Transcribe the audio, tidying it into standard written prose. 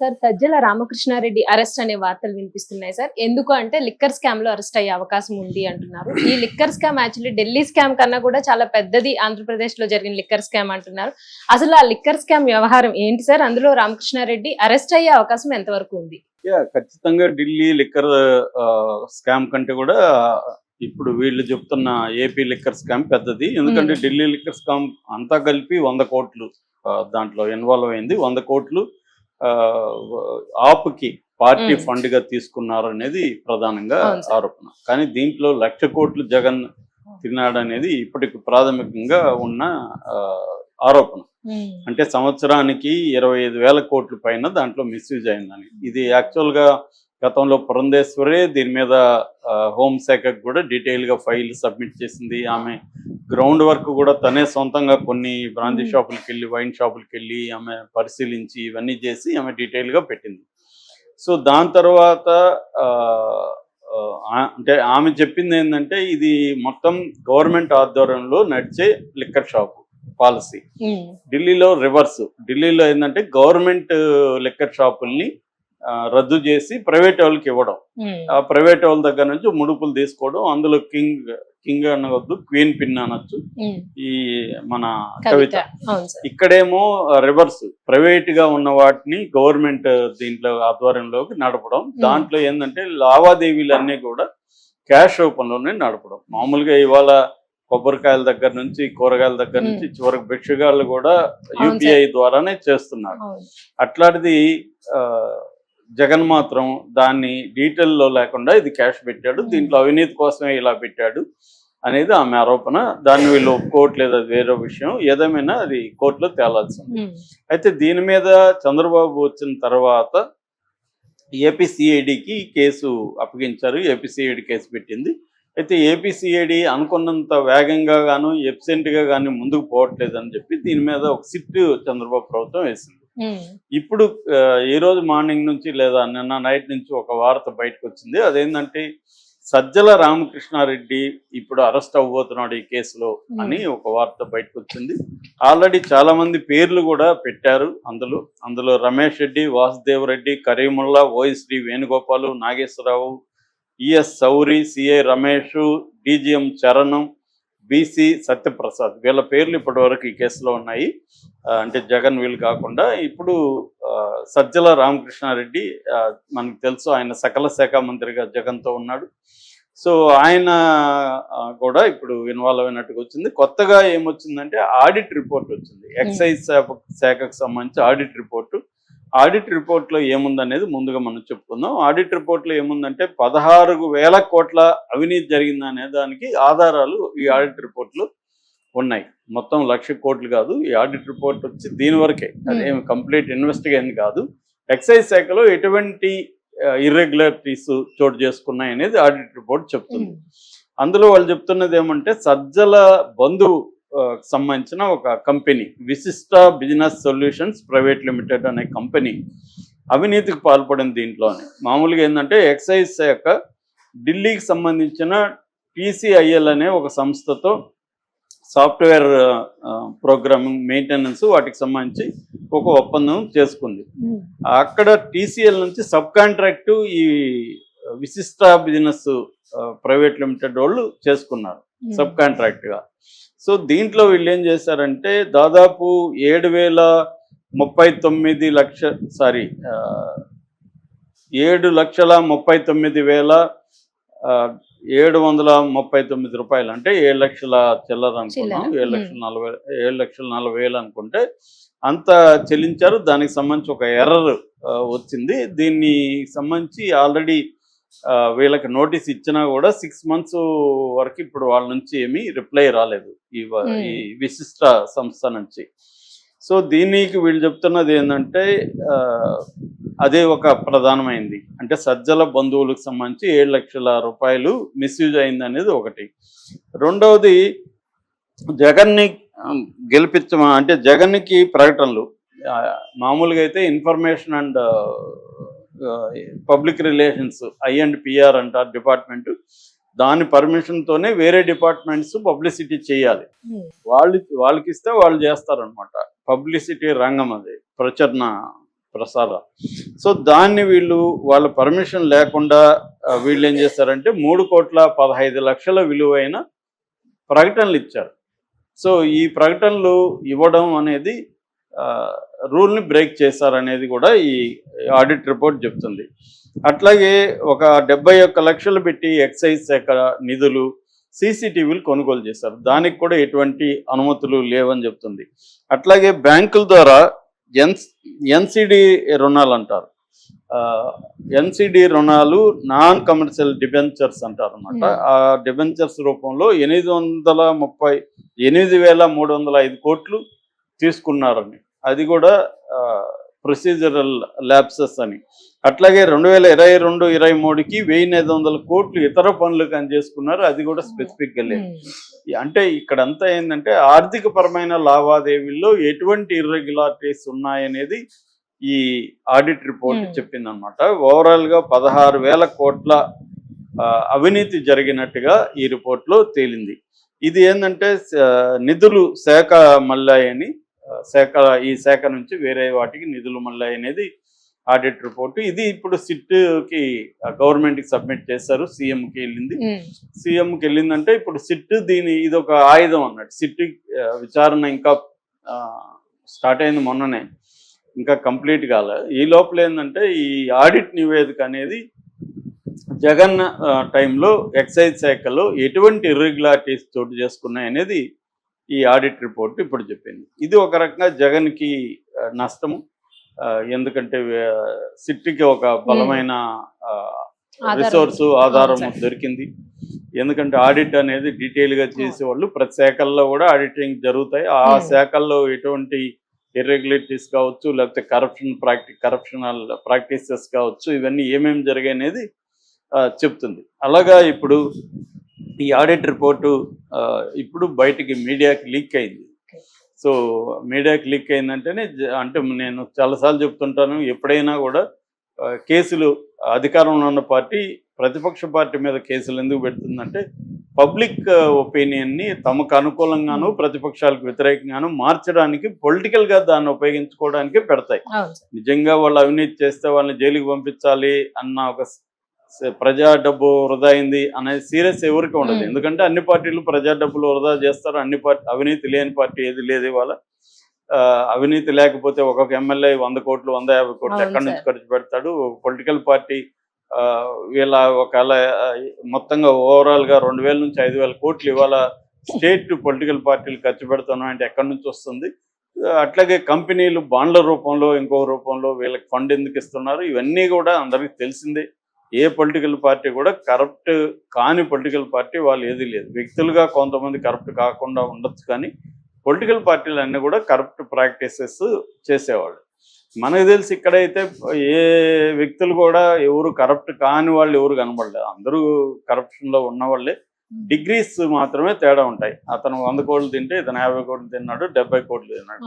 Sir Sajjala Ramakrishna Reddy arrest అనే వార్తలు వినిపిస్తున్నాయి సార్. ఎందుకు అంటే లిక్కర్ స్కామ్ లో అరెస్ట్ అయ్యే అవకాశం ఉంది అంటున్నారు. ఈ liquor scam actually Delhi scam కన్నా కూడా చాలా పెద్దది, ఆంధ్రప్రదేశ్ లో జరిగిన లిక్కర్ స్కామ్ అంటున్నారు. అసలు ఆ లిక్కర్ స్కామ్ వ్యవహారం ఏంటి సార్? అందులో రామకృష్ణారెడ్డి అరెస్ట్ అయ్యే అవకాశం ఎంతవరకు ఉంది? ఖచ్చితంగా ఢిల్లీ లిక్కర్ స్కామ్ కంటే కూడా ఇప్పుడు వీళ్ళు చెప్తున్న ఏపీ లిక్కర్ స్కామ్ పెద్దది. ఎందుకంటే ఢిల్లీ లిక్కర్ స్కామ్ అంతా కలిపి 100 కోట్లు దాంట్లో ఇన్వాల్వ్ అయింది. 100 కోట్లు ఆప్కి పార్టీ ఫండ్ గా తీసుకున్నారు అనేది ప్రధానంగా ఆరోపణ. కానీ దీంట్లో 1,00,000 కోట్లు జగన్ తిన్నాడనేది ఇప్పటికి ప్రాథమికంగా ఉన్న ఆరోపణ. అంటే సంవత్సరానికి 25,000 కోట్ల పైన దాంట్లో మిస్యూజ్ అయిందని. ఇది యాక్చువల్ గా గతంలో పురంధేశ్వరే దీని మీద హోంశాఖకు కూడా డీటెయిల్ గా ఫైల్ సబ్మిట్ చేసింది. ఆమె గ్రౌండ్ వర్క్ కూడా తనే సొంతంగా కొన్ని బ్రాందీ షాపులకి వెళ్ళి, వైన్ షాపులకి వెళ్ళి ఆమె పరిశీలించి ఇవన్నీ చేసి ఆమె డీటెయిల్ గా పెట్టింది. సో దాని తర్వాత అంటే ఆమె చెప్పింది ఏంటంటే ఇది మొత్తం గవర్నమెంట్ ఆధ్వర్యంలో నడిచే లిక్కర్ షాపు పాలసీ. ఢిల్లీలో రివర్స్. ఢిల్లీలో ఏంటంటే గవర్నమెంట్ లిక్కర్ షాపుల్ని రద్దు చేసి ప్రైవేట్ వాళ్ళకి ఇవ్వడం, ఆ ప్రైవేట్ వాళ్ళ దగ్గర నుంచి ముడుపులు తీసుకోవడం. అందులో కింగ్ అనవద్దు, క్వీన్ పిన్ అనొచ్చు ఈ మన కవిత. ఇక్కడేమో రివర్స్, ప్రైవేట్ గా ఉన్న వాటిని గవర్నమెంట్ దీంట్లో ఆధ్వర్యంలోకి నడపడం. దాంట్లో ఏంటంటే లావాదేవీలన్నీ కూడా క్యాష్ రూపంలోనే నడపడం. మామూలుగా ఇవాళ కొబ్బరికాయల దగ్గర నుంచి, కూరగాయల దగ్గర నుంచి చివరికి భిక్షగాళ్ళు కూడా యూపీఐ ద్వారానే చేస్తున్నారు. అట్లాంటిది జగన్ మాత్రం దాన్ని డీటెయిల్లో లేకుండా ఇది క్యాష్ పెట్టాడు, దీంట్లో అవినీతి కోసమే ఇలా పెట్టాడు అనేది ఆమె ఆరోపణ. దాన్ని వీళ్ళు ఒప్పుకోవట్లేదు, అది వేరే విషయం. ఏదేమైనా అది కోర్టులో తేలాల్సింది. అయితే దీని మీద చంద్రబాబు వచ్చిన తర్వాత ఏపీసీఐడికి కేసు అప్పగించారు. ఏపీసీఐడి కేసు పెట్టింది. అయితే ఏపీసీఐడి అనుకున్నంత వేగంగా గాను ఎఫిషియెంట్ గా కానీ ముందుకు పోవట్లేదు అని చెప్పి దీని మీద ఒక సిట్ చంద్రబాబు ప్రభుత్వం వేసింది. ఇప్పుడు ఈ రోజు మార్నింగ్ నుంచి లేదా నిన్న నైట్ నుంచి ఒక వార్త బయటకు వచ్చింది. అదేంటంటే సజ్జల రామకృష్ణారెడ్డి ఇప్పుడు అరెస్ట్ అవ్వబోతున్నాడు ఈ కేసులో అని ఒక వార్త బయటకు వచ్చింది. ఆల్రెడీ చాలా మంది పేర్లు కూడా పెట్టారు. అందులో Ramesh Reddy, Vasudev Reddy, Karimulla, OSD Venugopalu, Nageswararao, ES Sauri, CI Ramesh, DGM Charanam, BC Satyaprasad, వీళ్ళ పేర్లు ఇప్పటి వరకు ఈ కేసులో ఉన్నాయి. అంటే జగన్ వీళ్ళు కాకుండా ఇప్పుడు సజ్జల రామకృష్ణారెడ్డి మనకు తెలుసు, ఆయన సకల శాఖ మంత్రిగా జగన్తో ఉన్నాడు. సో ఆయన కూడా ఇప్పుడు ఇన్వాల్వ్ అయినట్టుగా వచ్చింది. కొత్తగా ఏమొచ్చిందంటే ఆడిట్ రిపోర్ట్ వచ్చింది. ఎక్సైజ్ శాఖకు సంబంధించి ఆడిట్ రిపోర్టు. ఆడిట్ రిపోర్ట్లో ఏముందనేది ముందుగా మనం చెప్పుకుందాం. ఆడిట్ రిపోర్ట్లో ఏముందంటే 16,000 కోట్ల అవినీతి జరిగిందనే దానికి ఆధారాలు ఈ ఆడిట్ రిపోర్ట్లో ఉన్నాయి. మొత్తం 1,00,000 కోట్లు కాదు ఈ ఆడిట్ రిపోర్ట్ వచ్చి, దీని వరకే, అదేమి కంప్లీట్ ఇన్వెస్టిగేషన్ కాదు. ఎక్సైజ్ శాఖలో ఎటువంటి ఇర్రెగ్యులారిటీస్ చోటు చేసుకున్నాయి అనేది ఆడిట్ రిపోర్ట్ చెప్తుంది. అందులో వాళ్ళు చెప్తున్నది ఏమంటే సజ్జల బంధువు సంబంధించిన ఒక కంపెనీ విశిష్ట బిజినెస్ సొల్యూషన్స్ ప్రైవేట్ లిమిటెడ్ అనే కంపెనీ అవినీతికి పాల్పడింది. దీంట్లోనే మామూలుగా ఏంటంటే ఎక్సైజ్ శాఖ ఢిల్లీకి సంబంధించిన టీసీఐఎల్ అనే ఒక సంస్థతో సాఫ్ట్వేర్ ప్రోగ్రామింగ్, మెయింటెనెన్స్ వాటికి సంబంధించి ఒక ఒప్పందం చేసుకుంది. అక్కడ టీసీఎల్ నుంచి సబ్ కాంట్రాక్టు ఈ విశిష్ట బిజినెస్ ప్రైవేట్ లిమిటెడ్ వాళ్ళు చేసుకున్నారు సబ్ కాంట్రాక్ట్గా. సో దీంట్లో వీళ్ళు ఏం చేశారంటే దాదాపు 7,39,739,739 రూపాయలు, అంటే 7 లక్షల చిల్లర అనుకున్నాం, 7,40,000 అనుకుంటే అంత చెల్లించారు. దానికి సంబంధించి ఒక ఎర్రర్ వచ్చింది. దీన్ని సంబంధించి ఆల్రెడీ వీళ్ళకి నోటీస్ ఇచ్చినా కూడా 6 months వరకు ఇప్పుడు వాళ్ళ నుంచి ఏమీ రిప్లై రాలేదు ఈ విశిష్ట సంస్థ నుంచి. సో దీనికి వీళ్ళు చెప్తున్నది ఏంటంటే అదే ఒక ప్రధానమైంది. అంటే సజ్జల బంధువులకు సంబంధించి 7 లక్షల రూపాయలు మిస్యూజ్ అయింది అనేది ఒకటి. రెండవది జగన్ని అంటే జగన్కి ప్రకటనలు మామూలుగా అయితే information and public relations I&PR అంటారు డిపార్ట్మెంట్, దాని పర్మిషన్తోనే వేరే డిపార్ట్మెంట్స్ పబ్లిసిటీ చేయాలి. వాళ్ళకి ఇస్తే వాళ్ళు చేస్తారనమాట. పబ్లిసిటీ రంగం అది, ప్రసారం. సో దాన్ని వీళ్ళు వాళ్ళ పర్మిషన్ లేకుండా వీళ్ళు ఏం చేస్తారంటే 3,15,00,000 విలువైన ప్రకటనలు ఇచ్చారు. సో ఈ ప్రకటనలు ఇవ్వడం అనేది రూల్ని బ్రేక్ చేశారనేది కూడా ఈ ఆడిట్ రిపోర్ట్ చెప్తుంది. అట్లాగే ఒక 71 లక్షలు పెట్టి ఎక్సైజ్ శాఖ నిధులు సీసీటీవీలు కొనుగోలు చేశారు. దానికి కూడా ఎటువంటి అనుమతులు లేవని చెప్తుంది. అట్లాగే బ్యాంకుల ద్వారా ఎన్సిడి రుణాలు అంటారు. ఎన్సిడి రుణాలు నాన్ కమర్షియల్ డిబెంచర్స్ అంటారు అనమాట. ఆ డిబెంచర్స్ రూపంలో 8,305 కోట్లు తీసుకున్నారని, అది కూడా ప్రొసీజరల్ ల్యాప్సెస్ అని. అట్లాగే 2022-23కి 1,500 కోట్లు ఇతర పనులకు చేసుకున్నారు, అది కూడా స్పెసిఫిక్గా లేదు. అంటే ఇక్కడంతా ఏంటంటే ఆర్థిక పరమైన లావాదేవీల్లో ఎటువంటి ఇర్రెగ్యులారిటీస్ ఉన్నాయనేది ఈ ఆడిట్ రిపోర్ట్ చెప్పింది అనమాట. ఓవరాల్గా 16,000 కోట్ల అవినీతి జరిగినట్టుగా ఈ రిపోర్ట్లో తేలింది. ఇది ఏంటంటే నిధులు శాఖ మళ్ళాయని, ఈ శాఖ నుంచి వేరే వాటికి నిధులు మళ్ళాయి అనేది ఆడిట్ రిపోర్టు. ఇది ఇప్పుడు సిట్కి గవర్నమెంట్కి సబ్మిట్ చేశారు. సీఎంకి వెళ్ళింది. సీఎంకి వెళ్ళిందంటే ఇప్పుడు సిట్ ఇది ఒక ఆయుధం అన్నట్టు. సిట్ విచారణ ఇంకా స్టార్ట్ అయింది మొన్ననే, ఇంకా కంప్లీట్ కాలే. ఈ లోపల ఏంటంటే ఈ ఆడిట్ నివేదిక అనేది జగన్ టైంలో ఎక్సైజ్ శాఖలో ఎటువంటి ఇర్రెగ్యులారిటీస్ చోటు చేసుకున్నాయి అనేది ఈ ఆడిట్ రిపోర్ట్ ఇప్పుడు చెప్పింది. ఇది ఒక రకంగా జగన్కి నష్టము. ఎందుకంటే సిట్కి ఒక బలమైన ఆధారం దొరికింది. ఎందుకంటే ఆడిట్ అనేది డీటెయిల్గా చేసేవాళ్ళు ప్రతి శాఖల్లో కూడా ఆడిటింగ్ జరుగుతాయి. ఆ శాఖల్లో ఎటువంటి ఇర్రెగ్యులేటరీస్ కావచ్చు, లేకపోతే కరప్షనల్ ప్రాక్టీసెస్ కావచ్చు, ఇవన్నీ ఏమేమి జరిగాయి అనేది చెప్తుంది. అలాగా ఇప్పుడు ఈ ఆడిట్ రిపోర్టు ఇప్పుడు బయటికి మీడియాకి లీక్ అయింది. సో మీడియాకి లీక్ అయిందంటేనే, అంటే నేను చాలాసార్లు చెప్తుంటాను, ఎప్పుడైనా కూడా కేసులు అధికారంలో ఉన్న పార్టీ ప్రతిపక్ష పార్టీ మీద కేసులు ఎందుకు పెడుతుందంటే పబ్లిక్ ఒపీనియన్ని తమకు అనుకూలంగాను ప్రతిపక్షాలకు వ్యతిరేకంగాను మార్చడానికి, పొలిటికల్గా దాన్ని ఉపయోగించుకోవడానికి పెడతాయి. నిజంగా వాళ్ళు అవినీతి చేస్తే వాళ్ళని జైలుకి పంపించాలి అన్న ఒక ప్రజా డబ్బు వృధా అయింది అనేది సీరియస్ ఎవరికి ఉండదు. ఎందుకంటే అన్ని పార్టీలు ప్రజా డబ్బులు వృధా చేస్తారు. అవినీతి లేని పార్టీ ఏది లేదు. ఇవాళ అవినీతి లేకపోతే ఒక్కొక్క ఎమ్మెల్యే 100 కోట్లు 150 కోట్లు ఎక్కడి నుంచి ఖర్చు పెడతాడు. పొలిటికల్ పార్టీ వీళ్ళ ఒకవేళ మొత్తంగా ఓవరాల్గా 2,000 నుంచి 5,000 కోట్లు ఇవాళ స్టేట్ పొలిటికల్ పార్టీలు ఖర్చు పెడుతున్నాం అంటే ఎక్కడి నుంచి వస్తుంది? అట్లాగే కంపెనీలు బాండ్ల రూపంలో ఇంకో రూపంలో వీళ్ళకి ఫండ్ ఎందుకు ఇస్తున్నారు? ఇవన్నీ కూడా అందరికీ తెలిసిందే. ఏ పొలిటికల్ పార్టీ కూడా కరప్ట్ కాని పొలిటికల్ పార్టీ వాళ్ళు ఏది లేదు. వ్యక్తులుగా కొంతమంది కరప్ట్ కాకుండా ఉండొచ్చు, కానీ పొలిటికల్ పార్టీలు అన్నీ కూడా కరప్ట్ ప్రాక్టీసెస్ చేసేవాళ్ళు. మనకు తెలిసి ఇక్కడైతే ఏ వ్యక్తులు కూడా ఎవరు కరప్ట్ కాని వాళ్ళు ఎవరు కనబడలేదు. అందరూ కరప్షన్లో ఉన్న వాళ్ళే. డిగ్రీస్ మాత్రమే తేడా ఉంటాయి. అతను 100 కోట్లు తింటే ఇతను 50 కోట్లు తిన్నాడు, 70 కోట్లు తిన్నాడు.